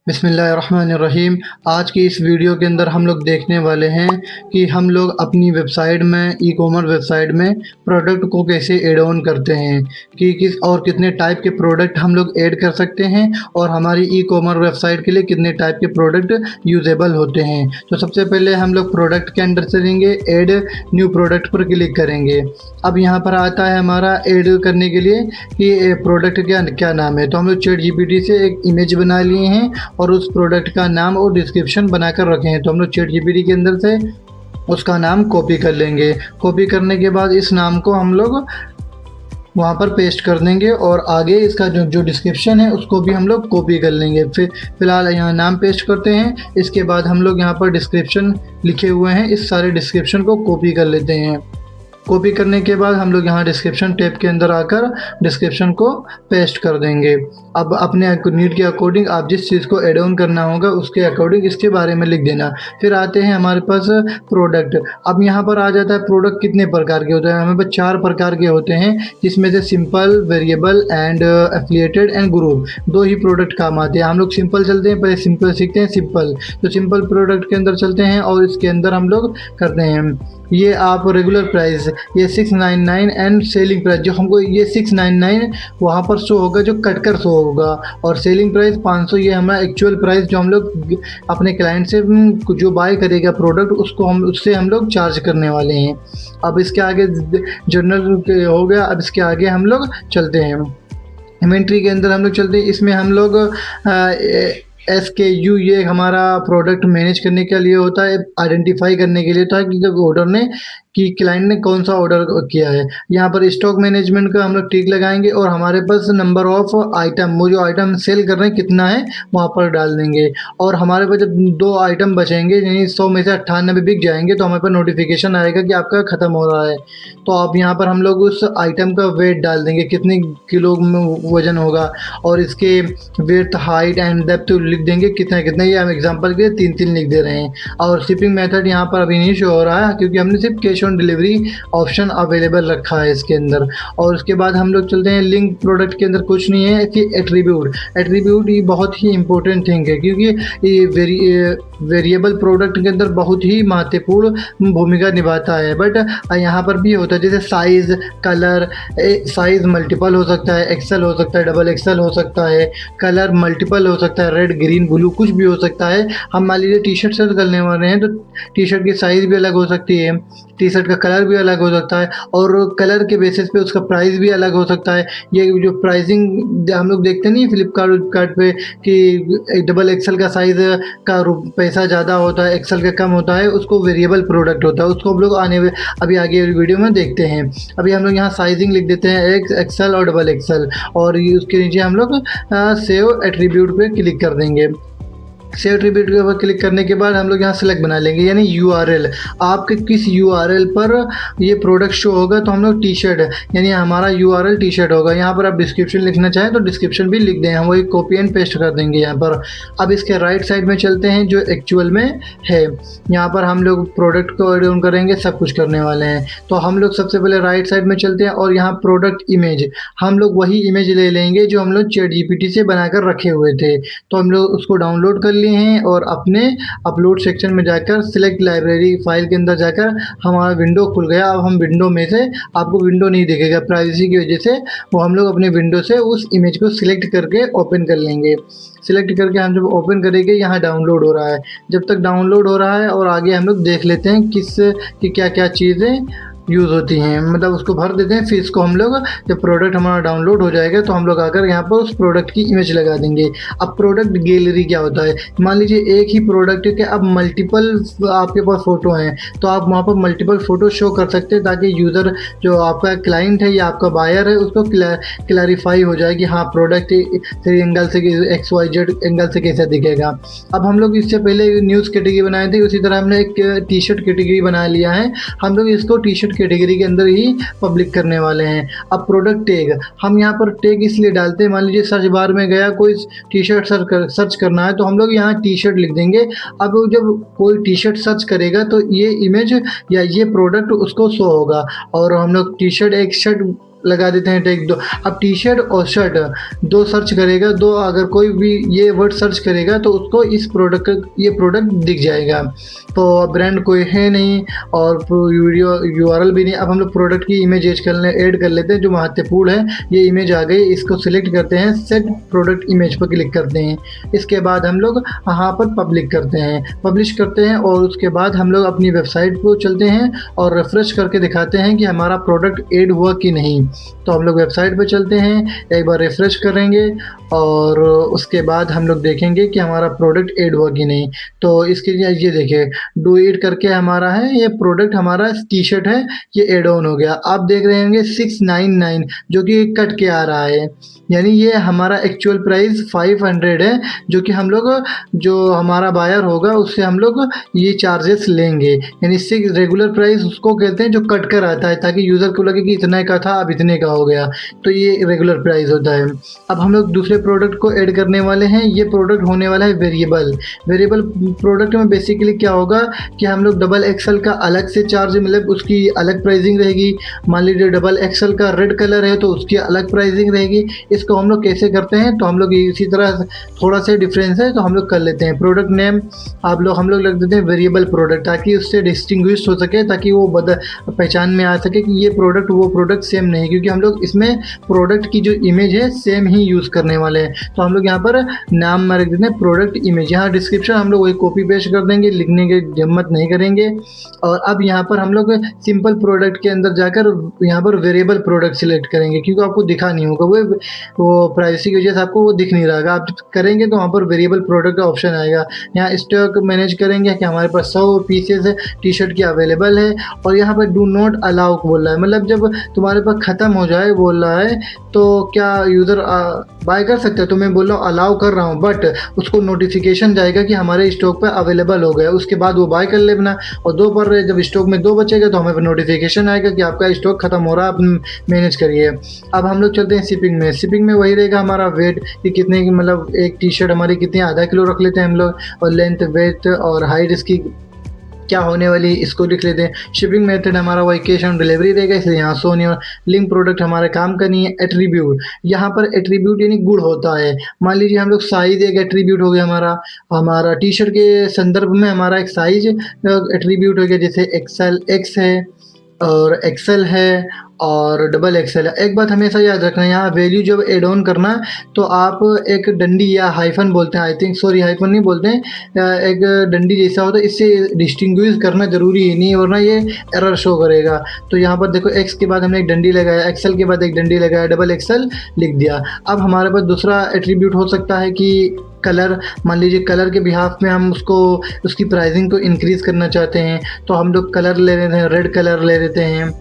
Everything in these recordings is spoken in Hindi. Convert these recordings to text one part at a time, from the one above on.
बिस्मिल्लाहिर्रहमानिर्रहीम। आज की इस वीडियो के अंदर हम लोग देखने वाले हैं कि हम लोग अपनी वेबसाइट में ई-कॉमर्स वेबसाइट में प्रोडक्ट को कैसे ऐड ऑन करते हैं कि किस और कितने टाइप के प्रोडक्ट हम लोग ऐड कर सकते हैं और हमारी ई-कॉमर्स वेबसाइट के लिए कितने टाइप के प्रोडक्ट यूजेबल होते हैं। तो सबसे पहले हम लोग प्रोडक्ट के अंदर चलेंगे, ऐड न्यू प्रोडक्ट पर क्लिक करेंगे। अब यहाँ पर आता है हमारा ऐड करने के लिए कि प्रोडक्ट क्या क्या नाम है। तो हम लोग चैट जीपीटी से एक इमेज बना लिए हैं और उस प्रोडक्ट का नाम और डिस्क्रिप्शन बनाकर रखे हैं। तो हम लोग चैट जीपीटी के अंदर से उसका नाम कॉपी कर लेंगे। कॉपी करने के बाद इस नाम को हम लोग वहाँ पर पेस्ट कर देंगे और आगे इसका जो डिस्क्रिप्शन है उसको भी हम लोग कॉपी कर लेंगे। फ़िलहाल यहाँ नाम पेस्ट करते हैं। इसके बाद हम लोग यहाँ पर डिस्क्रिप्शन लिखे हुए हैं, इस सारे डिस्क्रिप्शन को कॉपी कर लेते हैं। कॉपी करने के बाद हम लोग यहाँ डिस्क्रिप्शन टैब के अंदर आकर डिस्क्रिप्शन को पेस्ट कर देंगे। अब अपने नीड के अकॉर्डिंग आप जिस चीज़ को ऐड ऑन करना होगा उसके अकॉर्डिंग इसके बारे में लिख देना। फिर आते हैं हमारे पास प्रोडक्ट। अब यहाँ पर आ जाता है प्रोडक्ट कितने प्रकार के होते हैं। हमें पास 4 प्रकार के होते हैं, जिसमें से simple, variable and affiliated and group. 2 he product काम आते हैं। हम लोग सिंपल चलते हैं, पहले सिंपल सीखते हैं। सिंपल तो सिंपल प्रोडक्ट के अंदर चलते हैं और इसके अंदर हम लोग करते हैं ये आप रेगुलर प्राइस, ये 699 एंड सेलिंग प्राइस। जो हमको ये 699 वहाँ पर शो होगा, जो कट कर शो होगा, और सेलिंग प्राइस 500 ये हमारा एक्चुअल प्राइस जो हम लोग अपने क्लाइंट से जो बाय करेगा प्रोडक्ट उससे हम लोग चार्ज करने वाले हैं। अब इसके आगे जनरल हो गया। अब इसके आगे हम लोग चलते हैं इन्वेंट्री के अंदर हम लोग चलते हैं। इसमें हम लोग SKU ये हमारा प्रोडक्ट मैनेज करने के लिए होता है, आइडेंटिफाई करने के लिए होता है कि जब ऑर्डर ने कि क्लाइंट ने कौन सा ऑर्डर किया है। यहाँ पर स्टॉक मैनेजमेंट का हम लोग टिक लगाएंगे और हमारे पास नंबर ऑफ आइटम, वो जो आइटम सेल कर रहे हैं कितना है वहाँ पर डाल देंगे। और हमारे पास जब 2 आइटम बचेंगे, यानी 100 में से 98 बिक जाएंगे, तो हमारे पास नोटिफिकेशन आएगा कि आपका ख़त्म हो रहा है। तो आप यहाँ पर हम लोग उस आइटम का वेट डाल देंगे, कितने किलो में वज़न होगा, और इसके विड्थ, हाइट एंड डेप्थ लिख देंगे कितना कितना। ये हम एग्जांपल के 3-3 लिख दे रहे हैं। और शिपिंग मेथड यहाँ पर अभी नहीं शो हो रहा है क्योंकि हमने सिर्फ cash on delivery option available रखा है इसके अंदर। और उसके बाद हम लोग चलते हैं लिंक प्रोडक्ट के अंदर। कुछ नहीं है कि एट्रीब्यूट ये बहुत ही इंपॉर्टेंट थिंग है, क्योंकि ये वेरिएबल प्रोडक्ट के अंदर बहुत ही महत्वपूर्ण भूमिका निभाता है। बट यहाँ पर भी होता है, जैसे साइज़, कलर। साइज़ मल्टीपल हो सकता है, एक्सेल हो सकता है, डबल एक्सेल हो सकता है, कलर मल्टीपल हो सकता है, रेड, ग्रीन, ब्लू, कुछ भी हो सकता है। हम मान लीजिए टी शर्ट सर्च करने वाले हैं तो टी शर्ट की साइज़ भी अलग हो सकती है, टी शर्ट का कलर भी अलग हो सकता है, और कलर के बेसिस पे उसका प्राइस भी अलग हो सकता है। ये जो प्राइसिंग हम लोग देखते नहीं फ्लिपकार्ट पे कि डबल एक्सेल का साइज़ का पैसा ज़्यादा होता है, एक्सेल का कम होता है, उसको वेरिएबल प्रोडक्ट होता है। उसको हम लोग अभी आगे वीडियो में देखते हैं। अभी हम लोग यहाँ साइजिंग लिख देते हैं, एक्सेल और डबल एक्सेल, और उसके नीचे हम लोग सेव एट्रीब्यूट पे क्लिक कर देंगे। सेव एट्रीब्यूट के ऊपर क्लिक करने के बाद हम लोग यहाँ सेलेक्ट बना लेंगे, यानी URL। आपके किस URL पर ये प्रोडक्ट शो होगा, तो हम लोग टी शर्ट, यानी हमारा URL टी शर्ट होगा। यहाँ पर आप डिस्क्रिप्शन लिखना चाहें तो डिस्क्रिप्शन भी लिख दें, हम वही कॉपी एंड पेस्ट कर देंगे यहाँ पर। अब इसके राइट साइड में चलते हैं जो एक्चुअल में है। यहाँ पर हम लोग प्रोडक्ट को ऐड ऑन करेंगे, सब कुछ करने वाले हैं। तो हम लोग सबसे पहले राइट साइड में चलते हैं और यहाँ प्रोडक्ट इमेज, हम लोग वही इमेज ले लेंगे जो हम लोग चैट जीपीटी से बनाकर रखे हुए थे। तो हम लोग उसको डाउनलोड कर लिए हैं और अपने अपलोड सेक्शन में जाकर सिलेक्ट लाइब्रेरी फाइल के अंदर जाकर हमारा विंडो खुल गया। अब हम विंडो में से, आपको विंडो नहीं दिखेगा प्राइवेसी की वजह से, वो हम लोग अपने विंडो से उस इमेज को सिलेक्ट करके ओपन कर लेंगे। सिलेक्ट करके हम जब ओपन करेंगे, यहाँ डाउनलोड हो रहा है। जब तक डाउनलोड हो रहा है और आगे हम लोग देख लेते हैं कि क्या क्या चीज़ें यूज़ होती हैं, मतलब उसको भर देते हैं। फिर इसको हम लोग जब प्रोडक्ट हमारा डाउनलोड हो जाएगा तो हम लोग आकर यहाँ पर उस प्रोडक्ट की इमेज लगा देंगे। अब प्रोडक्ट गैलरी क्या होता है, मान लीजिए एक ही प्रोडक्ट के अब मल्टीपल आपके पास फ़ोटो हैं, तो आप वहाँ पर मल्टीपल फ़ोटो शो कर सकते हैं ताकि यूज़र जो आपका क्लाइंट है या आपका बायर है उसको क्लैरिफाई हो जाए कि हाँ प्रोडक्ट इस एंगल से XYZ एंगल से कैसा दिखेगा। अब हम लोग इससे पहले न्यूज़ कैटेगरी बनाए थे, उसी तरह हमने एक टी शर्ट कैटेगरी बना लिया है। हम लोग इसको टी शर्ट कैटेगरी के अंदर ही पब्लिक करने वाले हैं। अब प्रोडक्ट टैग, हम यहाँ पर टैग इसलिए डालते हैं, मान लीजिए सर्च बार में गया कोई टी शर्ट सर्च करना है तो हम लोग यहाँ टी शर्ट लिख देंगे। अब जब कोई टी शर्ट सर्च करेगा तो ये इमेज या ये प्रोडक्ट उसको शो होगा। और हम लोग टी शर्ट एक शर्ट लगा देते हैं टैग 2। अब टी-शर्ट और शर्ट 2 सर्च करेगा, 2 अगर कोई भी ये वर्ड सर्च करेगा तो उसको इस ये प्रोडक्ट दिख जाएगा। तो ब्रांड कोई है नहीं और वीडियो यूआरएल भी नहीं। अब हम लोग प्रोडक्ट की इमेज ऐड कर लेते हैं जो महत्वपूर्ण है। ये इमेज आ गई, इसको सिलेक्ट करते हैं, सेट प्रोडक्ट इमेज पर क्लिक करते हैं। इसके बाद हम लोग यहाँ पर पब्लिक करते हैं, पब्लिश करते हैं और उसके बाद हम लोग अपनी वेबसाइट को चलते हैं और रिफ्रेश करके दिखाते हैं कि हमारा प्रोडक्ट ऐड हुआ कि नहीं। तो हम लोग वेबसाइट पे चलते हैं, एक बार रिफ्रेश करेंगे और उसके बाद हम लोग देखेंगे कि हमारा प्रोडक्ट ऐड हुआ कि नहीं। तो इसके लिए ये देखिए डू इट करके हमारा है, ये प्रोडक्ट हमारा टी-शर्ट है, ये ऐड ऑन हो गया। आप देख रहे होंगे 699 जो कि कट के आ रहा है, यानी ये हमारा एक्चुअल प्राइस 500 है, जो कि हम लोग जो हमारा बायर होगा उससे हम लोग ये चार्जेस लेंगे। यानी इससे रेगुलर प्राइस उसको कहते हैं जो कट कर आता है, ताकि यूज़र को लगे कि इतने का था अब इतने का हो गया, तो ये रेगुलर प्राइस होता है। अब हम लोग दूसरे प्रोडक्ट को ऐड करने वाले हैं। ये प्रोडक्ट होने वाला है वेरिएबल। वेरिएबल प्रोडक्ट में बेसिकली क्या होगा कि हम लोग डबल एक्सल का अलग से चार्ज, मतलब उसकी अलग प्राइसिंग रहेगी। मान लीजिए डबल एक्सल का रेड कलर है तो उसकी अलग प्राइसिंग रहेगी। इसको हम लोग कैसे करते हैं, तो हम लोग इसी तरह थोड़ा सा डिफरेंस है तो हम लोग कर लेते हैं। प्रोडक्ट नेम हम लोग लग देते हैं वेरिएबल प्रोडक्ट, ताकि उससे डिस्टिंग्विश हो सके, ताकि वो पहचान में आ सके कि ये प्रोडक्ट वो प्रोडक्ट सेम नहीं, क्योंकि हम लोग इसमें प्रोडक्ट की जो इमेज है सेम ही यूज़ करने वाले हैं। तो हम लोग यहाँ पर नाम में रख देते हैं प्रोडक्ट इमेज। यहाँ डिस्क्रिप्शन हम लोग वही कॉपी पेस्ट कर देंगे, लिखने की हिम्मत नहीं करेंगे। और अब यहाँ पर हम लोग सिंपल प्रोडक्ट के अंदर जाकर यहाँ पर वेरिएबल प्रोडक्ट सिलेक्ट करेंगे, क्योंकि आपको दिखा नहीं होगा, वो प्राइवेसी की वजह से आपको वो दिख नहीं रहा। आप करेंगे तो वहाँ पर वेरिएबल प्रोडक्ट का ऑप्शन आएगा। यहाँ स्टॉक मैनेज करेंगे कि हमारे पास 100 पीसेज टी शर्ट की अवेलेबल है, और यहाँ पर डू नॉट अलाउ बोल रहा है, मतलब जब तुम्हारे पास ख़त्म हो जाए बोल रहा है तो क्या यूज़र बाय कर सकते हैं। तो मैं बोल रहा हूँ अलाउ कर रहा हूँ, बट उसको नोटिफिकेशन जाएगा कि हमारे स्टॉक पर अवेलेबल हो गया, उसके बाद वो बाय कर लेना। और 2 पर जब स्टॉक में 2 बचेगा तो हमें नोटिफिकेशन आएगा कि आपका स्टॉक खत्म हो रहा है, आप मैनेज करिए। अब हम लोग चलते हैं शिपिंग में। शिपिंग में वही रहेगा हमारा वेट कि कितने की, मतलब एक टी शर्ट हमारी कितनी, आधा किलो रख लेते हैं हम लोग, और लेंथ वेट और हाइट इसकी क्या होने वाली इसको लिख लेते हैं। शिपिंग मेथड हमारा वही कैश ऑन डिलीवरी रहेगा, इसलिए यहाँ सो नहीं। लिंक प्रोडक्ट हमारे काम का नहीं है। एट्रीब्यूट, यहाँ पर एट्रीब्यूट यानी गुण होता है। मान लीजिए हम लोग साइज एक एट्रीब्यूट हो गया हमारा टी शर्ट के संदर्भ में हमारा एक साइज एट्रीब्यूट हो गया, जैसे एक्सएल एक्स है और एक्सेल है और डबल एक्सेल है। एक बात हमेशा याद रखना, यहाँ वैल्यू जब एड ऑन करना तो आप एक डंडी या हाइफन बोलते हैं, आई थिंक, सॉरी हाइफन नहीं बोलते हैं, एक डंडी जैसा होता है, इससे डिस्टिंग्विश करना ज़रूरी है, नहीं वरना ये एरर शो करेगा। तो यहाँ पर देखो एक्स के बाद हमने एक डंडी लगाया, एक्सेल के बाद एक डंडी लगाया, डबल एक्सेल लिख दिया। अब हमारे पास दूसरा एट्रीब्यूट हो सकता है कि कलर। मान लीजिए कलर के बिहाफ में हम उसकी प्राइसिंग को इंक्रीज़ करना चाहते हैं, तो हम लोग कलर ले लेते हैं, रेड कलर ले लेते हैं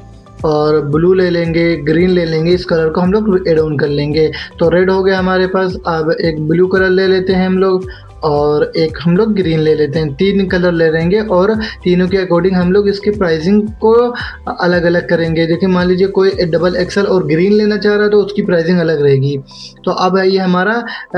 और ब्लू ले लेंगे, ग्रीन ले लेंगे, इस कलर को हम लोग एड ऑन कर लेंगे। तो रेड हो गया हमारे पास। अब एक ब्लू कलर ले लेते हैं हम लोग और एक हम लोग ग्रीन ले लेते हैं। 3 कलर ले लेंगे और तीनों के अकॉर्डिंग हम लोग इसकी प्राइसिंग को अलग अलग करेंगे। देखिए मान लीजिए कोई डबल एक्सेल और ग्रीन लेना चाह रहा है तो उसकी प्राइसिंग अलग रहेगी। तो अब ये हमारा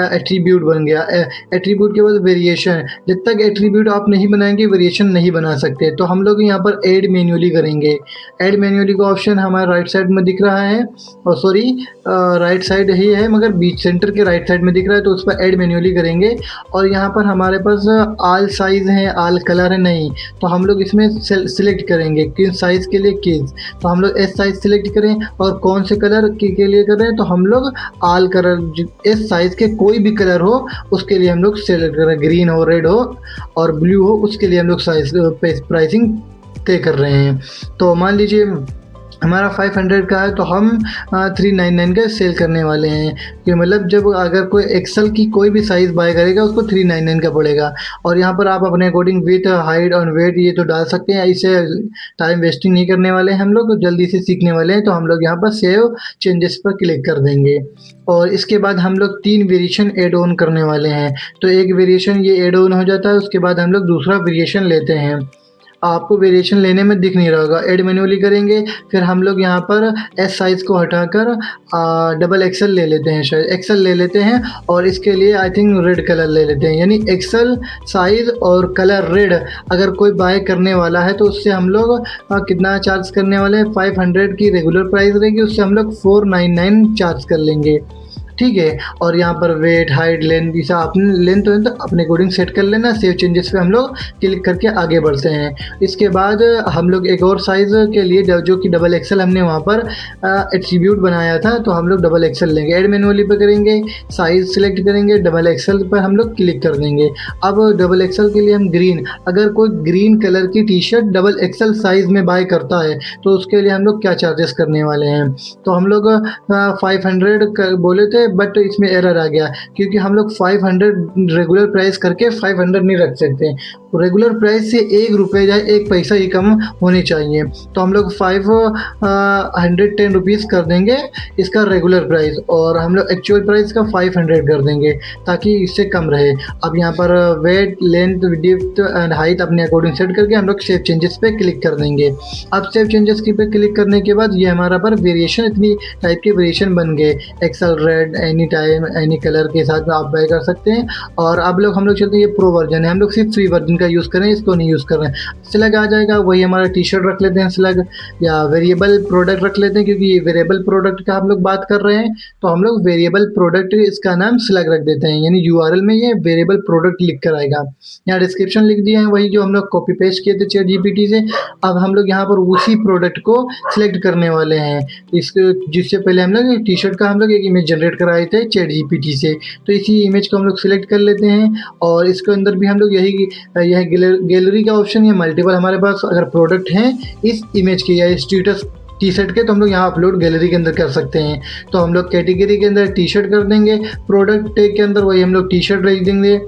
एट्रीब्यूट बन गया। एट्रीब्यूट के बाद वेरिएशन, जब तक एट्रीब्यूट आप नहीं बनाएंगे वेरिएशन नहीं बना सकते। तो हम लोग यहाँ पर ऐड मैन्युअली करेंगे। ऐड मैन्युअली का ऑप्शन हमारे राइट साइड में दिख रहा है, और सॉरी राइट साइड ही है मगर बीच सेंटर के राइट साइड में दिख रहा है, तो उस पर ऐड मैन्युअली करेंगे। और यहाँ पर हमारे पास आल साइज़ है, आल कलर है नहीं, तो हम लोग इसमें सिलेक्ट करेंगे किस साइज़ के लिए किस। तो हम लोग एस साइज़ सिलेक्ट करें, और कौन से कलर के लिए करें, तो हम लोग आल कलर, एस साइज़ के कोई भी कलर हो उसके लिए हम लोग सिलेक्ट करें। ग्रीन हो, रेड हो और ब्लू हो, उसके लिए हम लोग साइज़ प्राइसिंग तय कर रहे हैं। तो मान लीजिए हमारा 500 का है तो हम 399 का सेल करने वाले हैं, कि मतलब जब अगर कोई एक्सेल की कोई भी साइज़ बाय करेगा उसको 399 का पड़ेगा। और यहाँ पर आप अपने अकॉर्डिंग विथ हाइट और वेट ये तो डाल सकते हैं। इसे टाइम वेस्टिंग नहीं करने वाले हैं, हम लोग जल्दी से सीखने वाले हैं। तो हम लोग यहाँ पर सेव चेंजेस पर क्लिक कर देंगे, और इसके बाद हम लोग 3 वेरिएशन ऐड ऑन करने वाले हैं। तो एक वेरिएशन ये ऐड ऑन हो जाता है, उसके बाद हम लोग दूसरा वेरिएशन लेते हैं। आपको वेरिएशन लेने में दिख नहीं रहा होगा। ऐड मैन्युअली करेंगे, फिर हम लोग यहाँ पर एस साइज़ को हटाकर डबल एक्सेल ले लेते हैं, शायद एक्सेल ले लेते हैं और इसके लिए आई थिंक रेड कलर ले लेते हैं, यानी एक्सेल साइज़ और कलर रेड अगर कोई बाय करने वाला है तो उससे हम लोग कितना चार्ज करने वाले हैं, 500 की रेगुलर प्राइस रहेगी, उससे हम लोग 499 चार्ज कर लेंगे, ठीक है। और यहाँ पर वेट, हाइट, लेंथ, जैसा आपने लेंथ तो अपने अकॉर्डिंग सेट कर लेना। सेव चेंजेस पे हम लोग क्लिक करके आगे बढ़ते हैं। इसके बाद हम लोग एक और साइज़ के लिए जो कि डबल एक्सेल हमने वहाँ पर एट्रीब्यूट बनाया था, तो हम लोग डबल एक्सेल लेंगे। ऐड मैन्युअली पे करेंगे, साइज़ सेलेक्ट करेंगे, डबल एक्सेल पर हम लोग क्लिक कर देंगे। अब डबल एक्सेल के लिए हम ग्रीन, अगर कोई ग्रीन कलर की T shirt double XL size में बाय करता है तो उसके लिए हम लोग क्या चार्जेस करने वाले हैं, तो हम लोग 500 बोले थे, बट इसमें एरर आ गया क्योंकि हम लोग 500 रेगुलर प्राइस करके 500 नहीं रख सकते। रेगुलर प्राइस से 1 रुपये या 1 पैसा ही कम होनी चाहिए, तो हम लोग 510 रुपीज़ कर देंगे इसका रेगुलर प्राइस, और हम लोग एक्चुअल प्राइस का 500 कर देंगे ताकि इससे कम रहे। अब यहाँ पर weight, length, width and height अपने अकॉर्डिंग सेट करके हम लोग सेव चेंजेस पे क्लिक कर देंगे। अब सेव चेंजेस की पे क्लिक करने के बाद ये हमारा पर वेरिएशन, इतनी टाइप के वेरिएशन बन गए। Excel red, any time, any colour के साथ में आप बाय कर सकते हैं। और अब लोग हम लोग चलते हैं, ये प्रो वर्जन है, हम लोग सिर्फ फ्री वर्जन का यूज़ करें, इसको नहीं यूज़ कर रहे हैं। स्लग आ जाएगा, वही हमारा टी शर्ट रख लेते हैं स्लग, या वेरिएबल प्रोडक्ट रख लेते हैं क्योंकि ये वेरिएबल प्रोडक्ट का हम लोग बात कर रहे हैं, तो हम लोग वेरिएबल प्रोडक्ट इसका नाम स्लग रख देते हैं, यानी यूआरएल में ये वेरिएबल प्रोडक्ट लिख कर आएगा। यहाँ डिस्क्रिप्शन लिख दिया है, वही जो हम लोग कॉपी पेस्ट किए थे चैट जीपीटी से। अब हम लोग यहाँ पर उसी प्रोडक्ट को सिलेक्ट करने वाले हैं, जिससे पहले हम लोग टी शर्ट का हम लोग एक इमेज जनरेट कराए थे चैट जीपीटी से, तो इसी इमेज को हम लोग सिलेक्ट कर लेते हैं। और इसके अंदर भी हम लोग यह गैलरी का ऑप्शन या मल्टीपल हमारे पास अगर प्रोडक्ट हैं इस इमेज के या स्टेटस टी शर्ट के, तो हम लोग यहाँ अपलोड गैलरी के अंदर कर सकते हैं। तो हम लोग कैटेगरी के अंदर टी शर्ट कर देंगे, प्रोडक्ट टैग के अंदर वही हम लोग टी शर्ट लिख देंगे,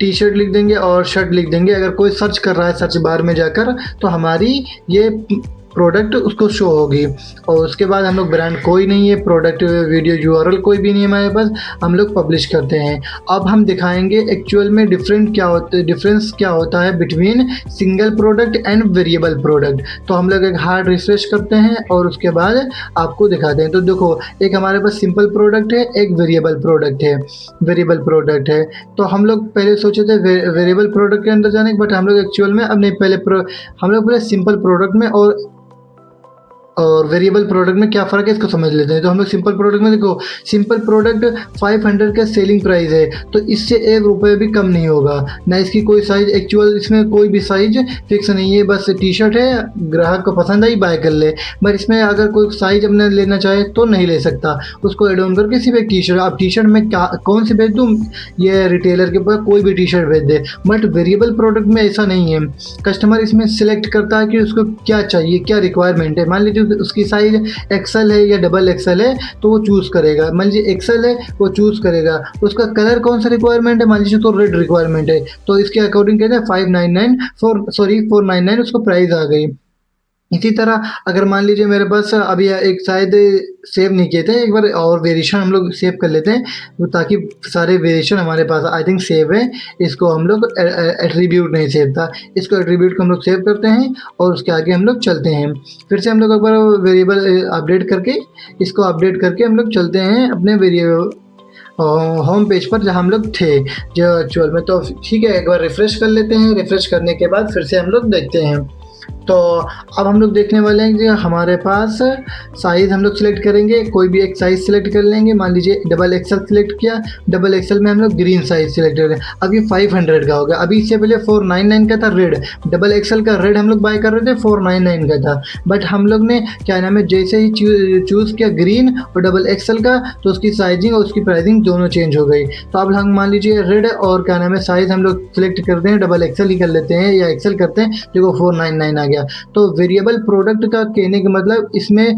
टी शर्ट लिख देंगे और शर्ट लिख देंगे। अगर कोई सर्च कर रहा है सर्च बार में जाकर तो हमारी ये प्रोडक्ट उसको शो होगी। और उसके बाद हम लोग ब्रांड कोई नहीं है, प्रोडक्ट वीडियो यूआरएल कोई भी नहीं है हमारे पास, हम लोग पब्लिश करते हैं। अब हम दिखाएंगे एक्चुअल में डिफरेंस क्या होता है between single product and variable product. तो हम लोग एक हार्ड रिफ्रेश करते हैं और उसके बाद आपको दिखाते हैं। तो देखो, एक हमारे पास सिंपल प्रोडक्ट है, एक वेरिएबल प्रोडक्ट है। तो हम लोग पहले सोचे थे वेरिएबल प्रोडक्ट के अंदर जाने, बट हम लोग एक्चुअल में अब नहीं, पहले हम लोग पूरे सिंपल प्रोडक्ट में और वेरिएबल प्रोडक्ट में क्या फ़र्क है इसको समझ लेते हैं। तो हम लोग सिंपल प्रोडक्ट में देखो, सिंपल प्रोडक्ट 500 का सेलिंग प्राइस है, तो इससे 1 रुपये भी कम नहीं होगा ना। इसकी कोई साइज़ एक्चुअल, इसमें कोई भी साइज़ फिक्स नहीं है, बस टी शर्ट है, ग्राहक को पसंद आई बाय कर ले। बट इसमें अगर कोई साइज़ अपने लेना चाहे तो नहीं ले सकता, उसको एड ऑन करके सिर्फ एक टी शर्ट, आप टी शर्ट में कौन सी भेज दूँ, ये रिटेलर के पास कोई भी टी शर्ट भेज दे। बट वेरिएबल प्रोडक्ट में ऐसा नहीं है, कस्टमर इसमें सिलेक्ट करता है कि उसको क्या चाहिए, क्या रिक्वायरमेंट है। मान लीजिए उसकी साइज एक्सेल है या डबल एक्सेल है तो वो चूज़ करेगा। मान लीजिए एक्सेल है, वो चूज़ करेगा। उसका कलर कौन सा रिक्वायरमेंट है, मान लीजिए तो रेड रिक्वायरमेंट है, तो इसके अकॉर्डिंग कहते हैं 499 उसको प्राइस आ गई। इसी तरह अगर मान लीजिए मेरे पास अभी एक शायद सेव नहीं किए थे, एक बार और वेरिएशन हम लोग सेव कर लेते हैं ताकि सारे वेरिएशन हमारे पास आई थिंक सेव है। इसको हम लोग एट्रीब्यूट नहीं सेव था, इसको एट्रीब्यूट को हम लोग सेव करते हैं और उसके आगे हम लोग चलते हैं। फिर से हम लोग एक बार वेरिएबल अपडेट करके इसको अपडेट करके हम लोग चलते हैं अपने वेरिएबल होम पेज पर जहाँ हम लोग थे जो एक्चुअल में। तो ठीक है, एक बार रिफ़्रेश कर लेते हैं। रिफ़्रेश करने के बाद फिर से हम लोग देखते हैं। तो अब हम लोग देखने वाले हैं कि हमारे पास साइज़ हम लोग सिलेक्ट करेंगे, कोई भी एक साइज़ सिलेक्ट कर लेंगे। मान लीजिए डबल एक्सेल सिलेक्ट किया, डबल एक्सेल में हम लोग ग्रीन साइज़ सिलेक्ट कर रहे हैं। अब ये 500 का हो गया। अभी इससे पहले 499 का था रेड, डबल एक्सेल का रेड हम लोग बाय कर रहे थे 499 का था। बट हम लोग ने क्या नाम है, जैसे ही चूज़ किया ग्रीन और डबल एक्सेल का, तो उसकी साइजिंग और उसकी प्राइसिंग दोनों चेंज हो गई। तो अब हम मान लीजिए रेड और क्या नाम है साइज़ हम लोग सिलेक्ट करते हैं, डबल एक्सेल ही कर लेते हैं या एक्सेल करते हैं, देखो 499 आ गया। तो वेरिएबल प्रोडक्ट का कहने का मतलब इसमें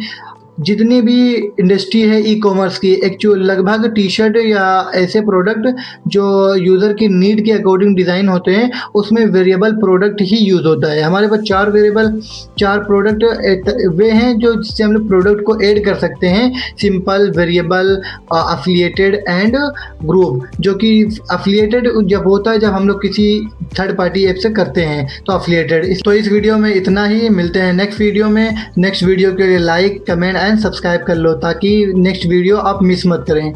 जितनी भी इंडस्ट्री है ई कॉमर्स की, एक्चुअल लगभग टी शर्ट या ऐसे प्रोडक्ट जो यूज़र की नीड के अकॉर्डिंग डिज़ाइन होते हैं, उसमें वेरिएबल प्रोडक्ट ही यूज़ होता है। हमारे पास 4 प्रोडक्ट वे हैं जो जिससे हम लोग प्रोडक्ट को ऐड कर सकते हैं, simple, variable, affiliated and group. जो कि अफिलिएटेड जब होता है जब हम लोग किसी थर्ड पार्टी ऐप से करते हैं तो अफिलिएटेड। तो इस वीडियो में इतना ही, मिलते हैं नेक्स्ट वीडियो में। नेक्स्ट वीडियो के लिए लाइक, कमेंट एंड सब्सक्राइब कर लो ताकि नेक्स्ट वीडियो आप मिस मत करें।